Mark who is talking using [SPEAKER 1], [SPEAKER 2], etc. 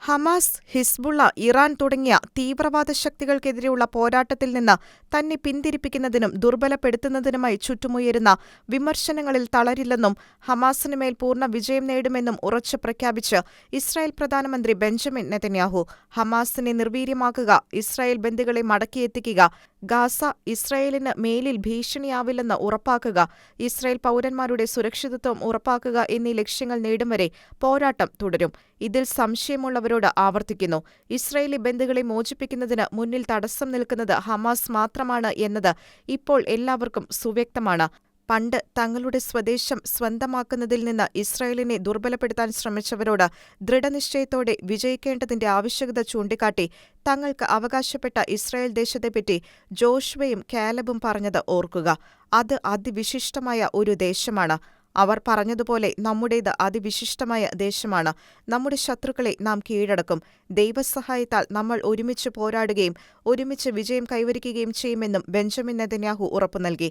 [SPEAKER 1] Hamas, Hezbollah, Iran തുടങ്ങിയ തീവ്രവാദ ശക്തികൾക്കെതിരെയുള്ള പോരാട്ടത്തിൽ നിന്ന് തന്നെ പിന്തിരിപ്പിക്കുന്നതിനും ദുർബലപ്പെടുത്തുന്നതിനുമായി ചുറ്റുമുയരുന്ന വിമർശനങ്ങളിൽ തളരില്ലെന്നും ഹമാസിനുമേൽ പൂർണ്ണ വിജയം നേടുമെന്നും ഉറച്ചു പ്രഖ്യാപിച്ച് ഇസ്രായേൽ പ്രധാനമന്ത്രി ബെഞ്ചമിൻ നെതന്യാഹു. ഹമാസിനെ നിർവീര്യമാക്കുക, ഇസ്രായേൽ ബന്ദികളെ മടക്കിയെത്തിക്കുക, ഗാസ ഇസ്രായേലിന് മേലിൽ ഭീഷണിയാവില്ലെന്ന് ഉറപ്പാക്കുക, ഇസ്രായേൽ പൗരന്മാരുടെ സുരക്ഷിതത്വം ഉറപ്പാക്കുക എന്നീ ലക്ഷ്യങ്ങൾ നേടും വരെ പോരാട്ടം തുടരും. ഇതിൽ സംശയമുള്ളവരോട് ആവർത്തിക്കുന്നു, ഇസ്രായേലി ബന്ദികളെ മോചിപ്പിക്കുന്നതിന് മുന്നിൽ തടസ്സം നിൽക്കുന്നത് ഹമാസ് മാത്രമാണ് എന്നത് ഇപ്പോൾ എല്ലാവർക്കും സുവ്യക്തമാണ്. പണ്ട് തങ്ങളുടെ സ്വദേശം സ്വന്തമാക്കുന്നതിൽ നിന്ന് ഇസ്രായേലിനെ ദുർബലപ്പെടുത്താൻ ശ്രമിച്ചവരോട് ദൃഢനിശ്ചയത്തോടെ വിജയിക്കേണ്ടതിന്റെ ആവശ്യകത ചൂണ്ടിക്കാട്ടി തങ്ങൾക്ക് അവകാശപ്പെട്ട ഇസ്രായേൽ ദേശത്തെപ്പറ്റി ജോഷുവയും കാലബും പറഞ്ഞത് ഓർക്കുക. അത് അതിവിശിഷ്ടമായ ഒരു ദേശമാണ്. അവർ പറഞ്ഞതുപോലെ നമ്മുടേത് അതിവിശിഷ്ടമായ ദേശമാണ്. നമ്മുടെ ശത്രുക്കളെ നാം കീഴടക്കും. ദൈവസഹായത്താൽ നമ്മൾ ഒരുമിച്ച് പോരാടുകയും ഒരുമിച്ച് വിജയം കൈവരിക്കുകയും ചെയ്യുമെന്നും ബെഞ്ചമിൻ നെതന്യാഹു ഉറപ്പു നൽകി.